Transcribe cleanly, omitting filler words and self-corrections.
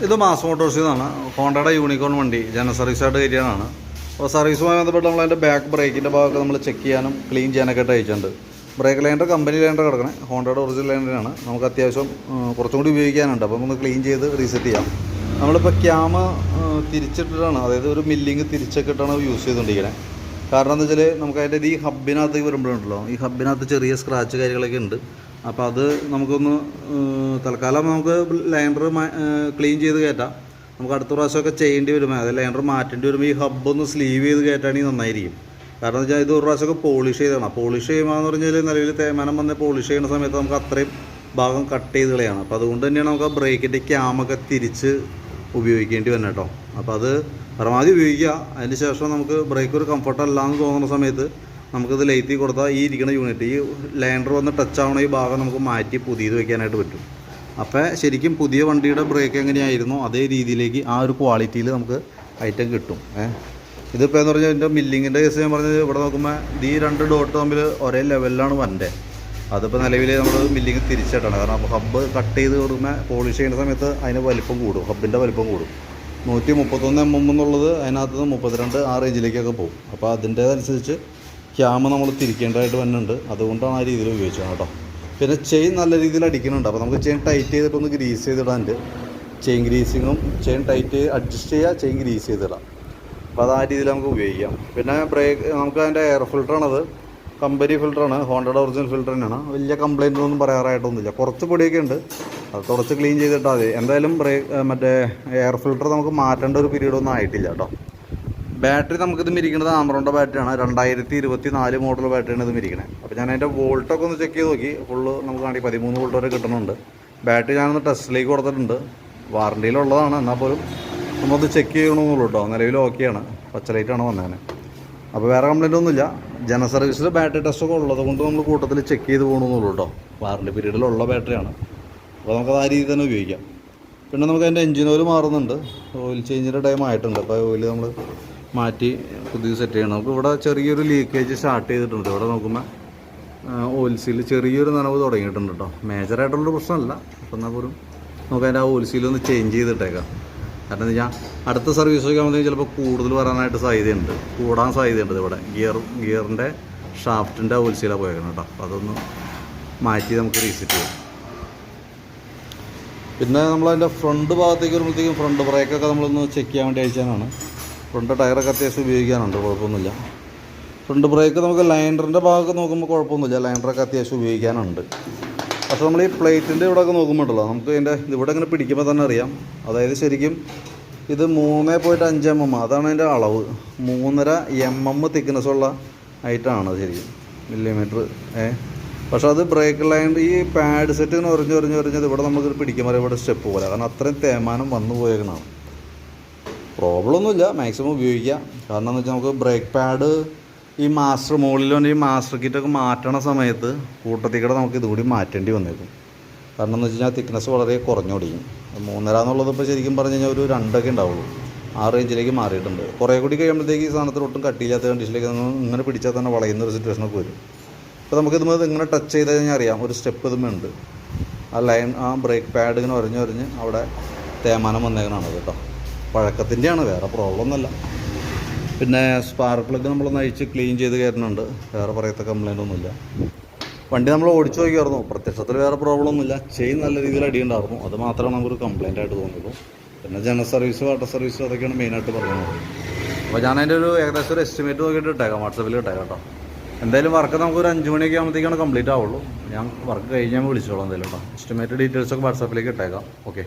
ഇത് മാസ് മോട്ടോഴ്സിൽ നിന്നാണ്. ഹോണ്ടയുടെ യൂണിക്കോൺ വണ്ടി ജനറൽ സർവീസായിട്ട് കയറ്റിയതാണ്. അപ്പോൾ സർവീസുമായി ബന്ധപ്പെട്ട് നമ്മളതിൻ്റെ ബാക്ക് ബ്രേക്കിൻ്റെ ഭാഗമൊക്കെ നമ്മൾ ചെക്ക് ചെയ്യാനും ക്ലീൻ ചെയ്യാനൊക്കെ ആയിട്ട് അയച്ചിട്ടുണ്ട്. ബ്രേക്ക് ലൈനർ കമ്പനി ലൈനർ കിടക്കണേ, ഹോണ്ടയുടെ ഒറിജിനൽ ലൈനറാണ്. നമുക്ക് അത്യാവശ്യം കുറച്ചും കൂടി ഉപയോഗിക്കാനുണ്ട്. അപ്പോൾ നമുക്ക് ക്ലീൻ ചെയ്ത് റീസെറ്റ് ചെയ്യാം. നമ്മളിപ്പോൾ ക്യാമ തിരിച്ചിട്ടിട്ടാണ്, അതായത് ഒരു മില്ലിങ് തിരിച്ചൊക്കെ ഇട്ടാണ് യൂസ് ചെയ്തുകൊണ്ടിരിക്കുന്നത്. കാരണം എന്താ വെച്ചാൽ നമുക്ക് അതിൻ്റെ ഈ ഹബിനകത്തേക്ക് വരുമ്പോഴുണ്ടല്ലോ, ഈ ഹബിനകത്ത് ചെറിയ സ്ക്രാച്ച് കാര്യങ്ങളൊക്കെ ഉണ്ട്. അപ്പോൾ അത് നമുക്കൊന്ന് തൽക്കാലം നമുക്ക് ലൈനർ ക്ലീൻ ചെയ്ത് കയറ്റാം. നമുക്ക് അടുത്ത പ്രാവശ്യമൊക്കെ ചെയ്യേണ്ടി വരുമ്പോൾ, അത് ലൈനർ മാറ്റേണ്ടി വരുമ്പോൾ ഈ ഹബ്ബൊന്ന് സ്ലീവ് ചെയ്ത് കയറ്റാണെങ്കിൽ നന്നായിരിക്കും. കാരണം എന്ന് വെച്ചാൽ ഇത് ഒരു പ്രാവശ്യമൊക്കെ പോളിഷ് ചെയ്തതാണ്. പോളിഷ് ചെയ്യുമ്പോൾ എന്ന് പറഞ്ഞാൽ നിലവിൽ തേയ്മാനം വന്ന് പോളിഷ് ചെയ്യുന്ന സമയത്ത് നമുക്ക് അത്രയും ഭാഗം കട്ട് ചെയ്ത് കളയാണ്. അപ്പോൾ അതുകൊണ്ട് തന്നെയാണ് നമുക്ക് ആ ബ്രേക്കിൻ്റെ ക്യാമൊക്കെ തിരിച്ച് ഉപയോഗിക്കേണ്ടി വരുന്നത് കേട്ടോ. അപ്പോൾ അത് പരമാവധി ഉപയോഗിക്കുക. അതിന് ശേഷം നമുക്ക് ബ്രേക്ക് ഒരു കംഫർട്ട് അല്ലാന്ന് തോന്നുന്ന സമയത്ത് നമുക്കിത് ലൈറ്റി കൊടുത്താൽ ഈ ഇരിക്കുന്ന യൂണിറ്റ്, ഈ ലൈനർ വന്ന് ടച്ച് ആവണ ഈ ഭാഗം നമുക്ക് മാറ്റി പുതിയത് വയ്ക്കാനായിട്ട് പറ്റും. അപ്പോൾ ശരിക്കും പുതിയ വണ്ടിയുടെ ബ്രേക്ക് എങ്ങനെയായിരുന്നോ അതേ രീതിയിലേക്ക് ആ ഒരു ക്വാളിറ്റിയിൽ നമുക്ക് ഐറ്റം കിട്ടും. ഇതിപ്പോൾ എന്ന് പറഞ്ഞാൽ ഇതിൻ്റെ മില്ലിങ്ങിൻ്റെ കേസ് ഞാൻ പറഞ്ഞത്, ഇവിടെ നോക്കുമ്പോൾ ഈ രണ്ട് ഡോട്ട് തമ്മിൽ ഒരേ ലെവലിലാണ് വരണ്ടേ. അതിപ്പോൾ നിലവിൽ നമ്മൾ മില്ലിങ് തിരിച്ചിട്ടാണ്. കാരണം ഹബ്ബ് കട്ട് ചെയ്ത് കൊടുക്കുമ്പോൾ പോളിഷ് ചെയ്യുന്ന സമയത്ത് അതിന് വലിപ്പം കൂടും, ഹബ്ബിൻ്റെ വലിപ്പം കൂടും. 131 mm എന്നുള്ളത് അതിനകത്ത് 32 ആ റേഞ്ചിലേക്കൊക്കെ പോകും. അപ്പോൾ അതിൻ്റേതനുസരിച്ച് ക്യാമ നമ്മൾ തിരിക്കേണ്ടതായിട്ട് വന്നിട്ടുണ്ട്. അതുകൊണ്ടാണ് ആ രീതിയിൽ ഉപയോഗിച്ചത് കേട്ടോ. പിന്നെ ചെയിൻ നല്ല രീതിയിൽ അടിക്കുന്നുണ്ട്. അപ്പോൾ നമുക്ക് ചെയിൻ ടൈറ്റ് ചെയ്തിട്ടൊന്ന് ഗ്രീസ് ചെയ്തിടാനുണ്ട്. ചെയിൻ ഗ്രീസിങ്ങും ചെയിൻ ടൈറ്റ് അഡ്ജസ്റ്റ് ചെയ്യുക, ചെയിൻ ഗ്രീസ് ചെയ്തിടാം. അപ്പോൾ അത് ആ രീതിയിൽ നമുക്ക് ഉപയോഗിക്കാം. പിന്നെ ബ്രേക്ക് നമുക്ക് അതിൻ്റെ എയർ ഫിൽറ്ററാണത്, കമ്പനി ഫിൽറ്ററാണ്, ഹോണ്ടയുടെ ഒറിജിനൽ ഫിൽറ്റർ തന്നെയാണ്. വലിയ കംപ്ലയിൻ്റ് ഒന്നും പറയാറായിട്ടൊന്നുമില്ല. കുറച്ച് പൊടിയൊക്കെ ഉണ്ട്, അത് തുടച്ച് ക്ലീൻ ചെയ്തിട്ടാൽ മതി. എന്തായാലും മറ്റേ എയർ ഫിൽറ്റർ നമുക്ക് മാറ്റേണ്ട ഒരു പീരീഡൊന്നും ആയിട്ടില്ല കേട്ടോ. ബാറ്ററി നമുക്കിത് മിരിക്കുന്നത് ആമറോണിൻ്റെ ബാറ്ററിയാണ്. 2024 മോഡൽ ബാറ്ററിയാണ് ഇത് മിരിക്കണത്. അപ്പോൾ ഞാൻ അതിൻ്റെ വോൾട്ടൊക്കെ ഒന്ന് ചെക്ക് ചെയ്ത് നോക്കി. ഫുള്ള് നമുക്ക് കാണി 13 വോൾട്ട് വരെ കിട്ടുന്നുണ്ട്. ബാറ്ററി ഞാനൊന്ന് ടെസ്റ്റിലേക്ക് കൊടുത്തിട്ടുണ്ട്. വാറണ്ടിയിലുള്ളതാണ്, എന്നാൽ പോലും നമ്മളൊന്ന് ചെക്ക് ചെയ്യണമെന്നുള്ളൂ കേട്ടോ. നിലവിൽ ഓക്കെയാണ്, പച്ച ലൈറ്റാണ് വന്നേനെ. അപ്പോൾ വേറെ കംപ്ലയിൻ്റ് ഒന്നുമില്ല. ജനറൽ സർവീസിൽ ബാറ്ററി ടെസ്റ്റൊക്കെ ഉള്ളത് കൊണ്ട് നമ്മൾ കൂട്ടത്തിൽ ചെക്ക് ചെയ്ത് പോകണമെന്നുള്ളൂ കേട്ടോ. വാറണ്ടി പീരീഡിലുള്ള ബാറ്ററിയാണ്. അപ്പോൾ നമുക്കത് ആ രീതിയിൽ തന്നെ ഉപയോഗിക്കാം. പിന്നെ നമുക്ക് അതിൻ്റെ എൻജിൻ ഓയിൽ മാറുന്നുണ്ട്. ഓയിൽ ചേഞ്ചിൻ്റെ ടൈം ആയിട്ടുണ്ട്. അപ്പോൾ ഓയിൽ നമ്മൾ മാറ്റി പുതിയ സെറ്റ് ചെയ്യണം. നമുക്ക് ഇവിടെ ചെറിയൊരു ലീക്കേജ് സ്റ്റാർട്ട് ചെയ്തിട്ടുണ്ട്. ഇവിടെ നോക്കുമ്പോൾ ഓയിൽ സീൽ ചെറിയൊരു നനവ് തുടങ്ങിയിട്ടുണ്ട് കേട്ടോ. മേജറായിട്ടുള്ളൊരു പ്രശ്നമല്ല. അപ്പോൾ എന്നാൽ പോലും നമുക്ക് അതിൻ്റെ ആ ഓയിൽ സീലൊന്ന് ചേഞ്ച് ചെയ്തിട്ടേക്കാം. കാരണം എന്താ വെച്ചാൽ അടുത്ത സർവീസ് ഒക്കെ ആകുമ്പോഴത്തേക്കും ചിലപ്പോൾ കൂടുതൽ വരാനായിട്ട് കൂടാൻ സാധ്യതയുണ്ട്. ഇവിടെ ഗിയറിൻ്റെ ഷാഫ്റ്റിൻ്റെ ഓയിൽ സീലാണ് പോയേക്കണം കേട്ടോ. അപ്പോൾ അതൊന്ന് മാറ്റി നമുക്ക് റീസെറ്റ് ചെയ്യാം. പിന്നെ നമ്മളതിൻ്റെ ഫ്രണ്ട് ഭാഗത്തേക്ക് വരുമ്പോഴത്തേക്കും ഫ്രണ്ട് ബ്രേക്കൊക്കെ നമ്മളൊന്ന് ചെക്ക് ചെയ്യാൻ വേണ്ടി അയച്ചാണ്. ഫ്രണ്ട് ടയറൊക്കെ അത്യാവശ്യം ഉപയോഗിക്കാനുണ്ട്, കുഴപ്പമൊന്നുമില്ല. ഫ്രണ്ട് ബ്രേക്ക് നമുക്ക് ലൈനറിൻ്റെ ഭാഗമൊക്കെ നോക്കുമ്പോൾ കുഴപ്പമൊന്നുമില്ല, ലൈനറൊക്കെ അത്യാവശ്യം ഉപയോഗിക്കാനുണ്ട്. പക്ഷേ നമ്മൾ ഈ പ്ലേറ്റിൻ്റെ ഇവിടെയൊക്കെ നോക്കുമ്പോഴല്ലോ നമുക്ക് ഇതിൻ്റെ ഇവിടെ ഇങ്ങനെ പിടിക്കുമ്പോൾ തന്നെ അറിയാം. അതായത് ശരിക്കും ഇത് 3.5 mm അതാണ് അതിൻ്റെ അളവ്. 3.5 mm തിക്നെസ്സുള്ള ഐറ്റമാണ് ശരിക്കും, മില്ലിമീറ്റർ. പക്ഷേ അത് ബ്രേക്ക് ലൈൻ ഈ പാഡ് സെറ്റ് ഇങ്ങനെ ഒറിഞ്ഞത് ഇവിടെ നമുക്ക് പിടിക്കുമ്പോൾ ഇവിടെ സ്റ്റെപ്പ് പോലെ, കാരണം അത്രയും തേയ്മാനം വന്നു പോയേക്കണതാണ്. പ്രോബ്ലം ഒന്നുമില്ല, മാക്സിമം ഉപയോഗിക്കുക. കാരണം എന്ന് വെച്ചാൽ നമുക്ക് ബ്രേക്ക് പാഡ് ഈ മാസ്റ്റർ മുകളിൽ ഈ മാസ്റ്റർ കിറ്റൊക്കെ മാറ്റണ സമയത്ത് കൂട്ടത്തിൽ കൂടെ നമുക്ക് ഇതുകൂടി മാറ്റേണ്ടി വന്നേക്കും. കാരണം എന്ന് വെച്ച് കഴിഞ്ഞാൽ തിക്നെസ് വളരെ കുറഞ്ഞോടിക്കും. 3.5 എന്നുള്ളത് ഇപ്പോൾ ശരിക്കും പറഞ്ഞു കഴിഞ്ഞാൽ ഒരു 2 ഉണ്ടാവുള്ളൂ. ആ റേഞ്ചിലേക്ക് മാറിയിട്ടുണ്ട്. കുറേ കൂടി കഴിയുമ്പോഴത്തേക്ക് ഈ സാധനത്തിൽ ഒട്ടും കട്ടിയില്ലാത്ത കണ്ടീഷനിലേക്ക് ഇങ്ങനെ പിടിച്ചാൽ തന്നെ വളയുന്ന ഒരു സിറ്റുവേഷനൊക്കെ വരും. അപ്പോൾ നമുക്കിത് ഇങ്ങനെ ടച്ച് ചെയ്ത് കഴിഞ്ഞാൽ അറിയാം ഒരു സ്റ്റെപ്പ് ഇതുമുണ്ട്. ആ ലൈൻ ആ ബ്രേക്ക് പാഡ് ഇങ്ങനെ ഒരഞ്ഞ് അവിടെ തേയ്മാനം വന്നേക്കണാണ് കേട്ടോ. പഴക്കത്തിൻ്റെയാണ്, വേറെ പ്രോബ്ലം ഒന്നുമല്ല. പിന്നെ സ്പാർക്ക് പ്ലഗ് നമ്മളൊന്ന് അഴിച്ച് ക്ലീൻ ചെയ്ത് കയറുന്നുണ്ട്. വേറെ പറയത്ത കംപ്ലയിൻ്റ് ഒന്നുമില്ല. വണ്ടി നമ്മൾ ഓടിച്ചു നോക്കിയായിരുന്നു, പ്രത്യക്ഷത്തിൽ വേറെ പ്രോബ്ലം ഒന്നുമില്ല. ചെയിൻ നല്ല രീതിയിൽ അടിയുണ്ടായിരുന്നു, അത് മാത്രമേ നമുക്കൊരു കംപ്ലയിൻ്റ് ആയിട്ട് തോന്നിയുള്ളൂ. പിന്നെ ജനറൽ സർവീസ്, വാട്ടർ സർവീസ് അതൊക്കെയാണ് മെയിനായിട്ട് പറയുന്നത്. അപ്പോൾ ഞാൻ അതിൻ്റെ ഒരു ഏകദേശം ഒരു എസ്റ്റിമേറ്റ് നോക്കിയിട്ട് ഇട്ടേക്കാം, വാട്സപ്പിൽ ഇട്ടേക്കാം കേട്ടോ. എന്തായാലും വർക്ക് നമുക്കൊരു 5 മണിയൊക്കെ ആകുമ്പോഴത്തേക്കാണ് കംപ്ലീറ്റ് ആവുള്ളൂ. ഞാൻ വർക്ക് കഴിഞ്ഞ് ഞാൻ വിളിച്ചോളാം എന്തായാലും കേട്ടോ. എസ്റ്റിമേറ്റ് ഡീറ്റെയിൽസൊക്കെ വാട്സപ്പിലേക്ക് ഇട്ടേക്കാം. ഓക്കെ.